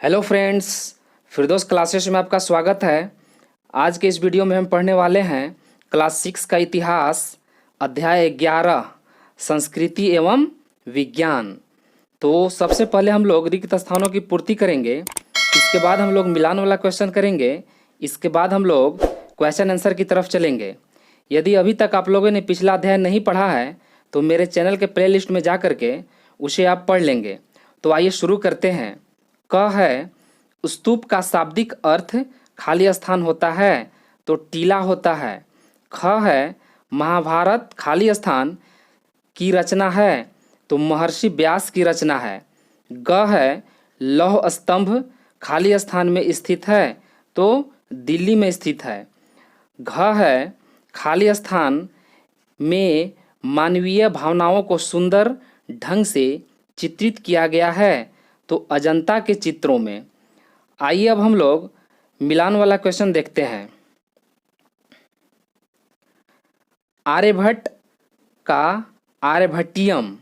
Hello friends, फिरदौस classes में आपका स्वागत है। आज के इस वीडियो में हम पढ़ने वाले हैं क्लास 6 का इतिहास, अध्याय 11 संस्कृति एवं विज्ञान। तो सबसे पहले हम लोग रिक्त स्थानों की पूर्ति करेंगे, इसके बाद हम लोग मिलान वाला क्वेश्चन करेंगे, इसके बाद हम लोग क्वेश्चन आंसर की तरफ चलेंगे। यदि अभी तक आप लोगों ने पिछला अध्याय नहीं पढ़ा है तो मेरे चैनल के प्लेलिस्ट में जा करके उसे आप पढ़ लेंगे। तो आइए शुरू करते हैं। क है स्तूप का शाब्दिक अर्थ खाली स्थान होता है तो टीला होता है। ख है महाभारत खाली स्थान की रचना है तो महर्षि व्यास की रचना है। ग है लौह स्तंभ खाली स्थान में स्थित है तो दिल्ली में स्थित है। घ है खाली स्थान में मानवीय भावनाओं को सुंदर ढंग से चित्रित किया गया है तो अजंता के चित्रों में। आइए अब हम लोग मिलान वाला क्वेश्चन देखते हैं। आर्यभट्ट का आर्यभट्टियम,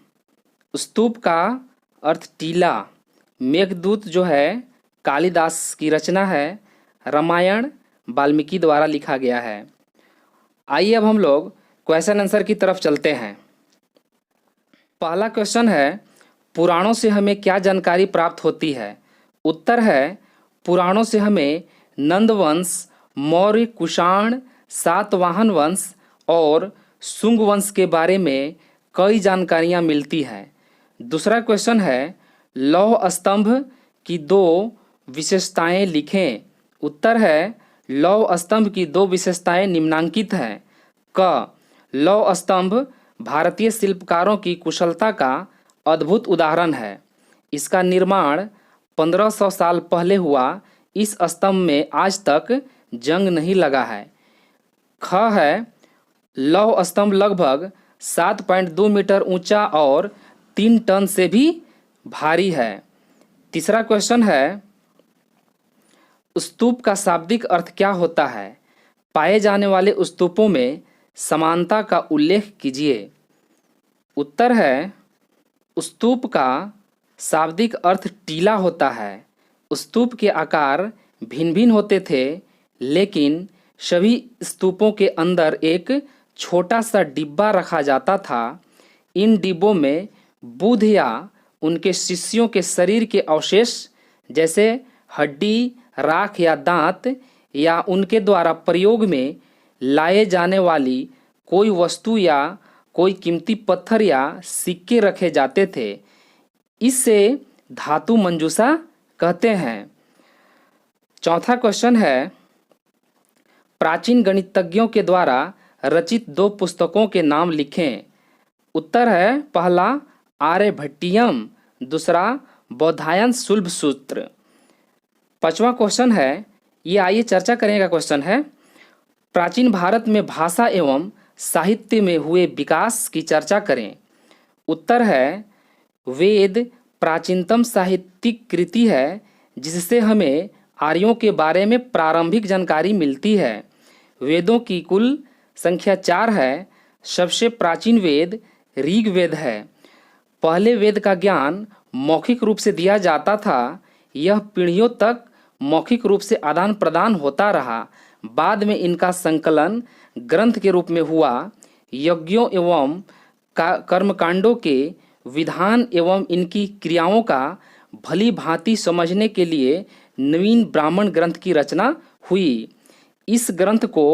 स्तूप का अर्थ टीला, मेघदूत जो है कालिदास की रचना है, रामायण वाल्मीकि द्वारा लिखा गया है। आइए अब हम लोग क्वेश्चन आंसर की तरफ चलते हैं। पहला क्वेश्चन है, पुराणों से हमें क्या जानकारी प्राप्त होती है? उत्तर है, पुराणों से हमें नंद वंश, मौर्य, कुषाण, सातवाहन वंश और शुंग वंश के बारे में कई जानकारियां मिलती हैं। दूसरा क्वेश्चन है, लौह स्तंभ की दो विशेषताएं लिखें। उत्तर है, लौह स्तंभ की दो विशेषताएं निम्नांकित हैं। क, लौह स्तंभ भारतीय शिल्पकारों की कुशलता का अद्भुत उदाहरण है। इसका निर्माण 1500 साल पहले हुआ। इस स्तंभ में आज तक जंग नहीं लगा है। ख है, लौह स्तंभ लगभग 7.2 मीटर ऊंचा और 3 टन से भी भारी है। तीसरा क्वेश्चन है, स्तूप का शाब्दिक अर्थ क्या होता है? पाए जाने वाले स्तूपों में समानता का उल्लेख कीजिए। उत्तर है, स्तूप का शाब्दिक अर्थ टीला होता है। स्तूप के आकार भिन्न भिन्न होते थे, लेकिन सभी स्तूपों के अंदर एक छोटा सा डिब्बा रखा जाता था। इन डिब्बों में बुद्ध या उनके शिष्यों के शरीर के अवशेष जैसे हड्डी, राख या दांत या उनके द्वारा प्रयोग में लाए जाने वाली कोई वस्तु या कोई कीमती पत्थर या सिक्के रखे जाते थे। इससे धातु मंजूषा कहते हैं। चौथा क्वेश्चन है, प्राचीन गणितज्ञों के द्वारा रचित दो पुस्तकों के नाम लिखें। उत्तर है, पहला आर्यभट्टियम, दूसरा बौधायन शुल्ब सूत्र। पांचवा क्वेश्चन है, ये आइए चर्चा करने का क्वेश्चन है, प्राचीन भारत में भाषा एवं साहित्य में हुए विकास की चर्चा करें। उत्तर है, वेद प्राचीनतम साहित्यिक कृति है जिससे हमें आर्यों के बारे में प्रारंभिक जानकारी मिलती है। वेदों की कुल संख्या 4 है। सबसे प्राचीन वेद ऋग्वेद है। पहले वेद का ज्ञान मौखिक रूप से दिया जाता था। यह पीढ़ियों तक मौखिक रूप से आदान प्रदान होता रहा। बाद में इनका संकलन ग्रंथ के रूप में हुआ। यज्ञों एवं कर्मकांडों के विधान एवं इनकी क्रियाओं का भली भांति समझने के लिए नवीन ब्राह्मण ग्रंथ की रचना हुई। इस ग्रंथ को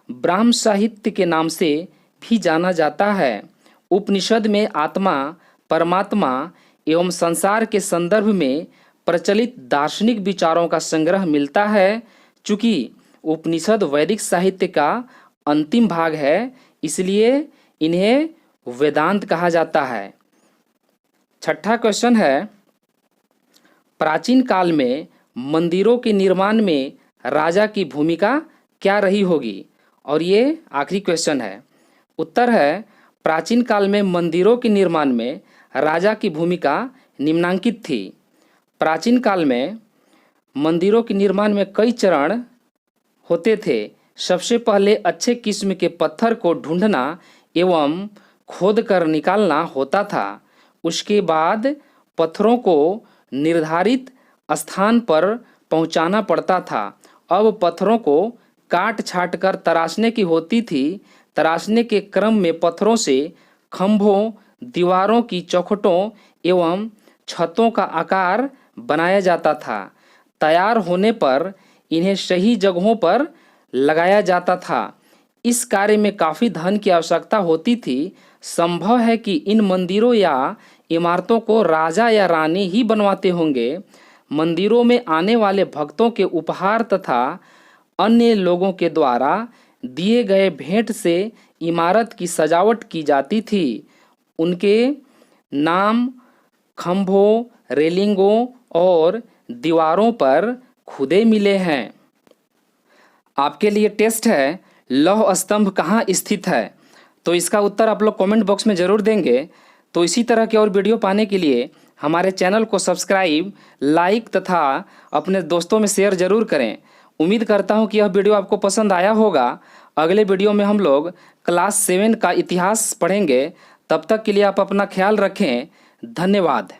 ब्राह्म साहित्य के नाम से भी जाना जाता है। उपनिषद में आत्मा, परमात्मा एवं संसार के संदर्भ में प्रचलित दार्शनिक विचारों का संग्रह मिलता है। चूँकि उपनिषद वैदिक साहित्य का अंतिम भाग है, इसलिए इन्हें वेदांत कहा जाता है। छठा क्वेश्चन है, प्राचीन काल में मंदिरों के निर्माण में राजा की भूमिका क्या रही होगी? और ये आखिरी क्वेश्चन है। उत्तर है, प्राचीन काल में मंदिरों के निर्माण में राजा की भूमिका निम्नांकित थी। प्राचीन काल में मंदिरों के निर्माण में कई चरण होते थे। सबसे पहले अच्छे किस्म के पत्थर को ढूंढना एवं खोद कर निकालना होता था। उसके बाद पत्थरों को निर्धारित स्थान पर पहुंचाना पड़ता था। अब पत्थरों को काट छाट कर तराशने की होती थी। तराशने के क्रम में पत्थरों से खंभों, दीवारों की चौखटों एवं छतों का आकार बनाया जाता था। तैयार होने पर इन्हें सही जगहों पर लगाया जाता था। इस कार्य में काफ़ी धन की आवश्यकता होती थी। संभव है कि इन मंदिरों या इमारतों को राजा या रानी ही बनवाते होंगे। मंदिरों में आने वाले भक्तों के उपहार तथा अन्य लोगों के द्वारा दिए गए भेंट से इमारत की सजावट की जाती थी। उनके नाम खंभों, रेलिंगों और दीवारों पर खुदे मिले हैं। आपके लिए टेस्ट है, लौह स्तंभ कहाँ स्थित है? तो इसका उत्तर आप लोग कमेंट बॉक्स में ज़रूर देंगे। तो इसी तरह के और वीडियो पाने के लिए हमारे चैनल को सब्सक्राइब, लाइक तथा अपने दोस्तों में शेयर ज़रूर करें। उम्मीद करता हूँ कि यह वीडियो आपको पसंद आया होगा। अगले वीडियो में हम लोग क्लास 7 का इतिहास पढ़ेंगे। तब तक के लिए आप अपना ख्याल रखें। धन्यवाद।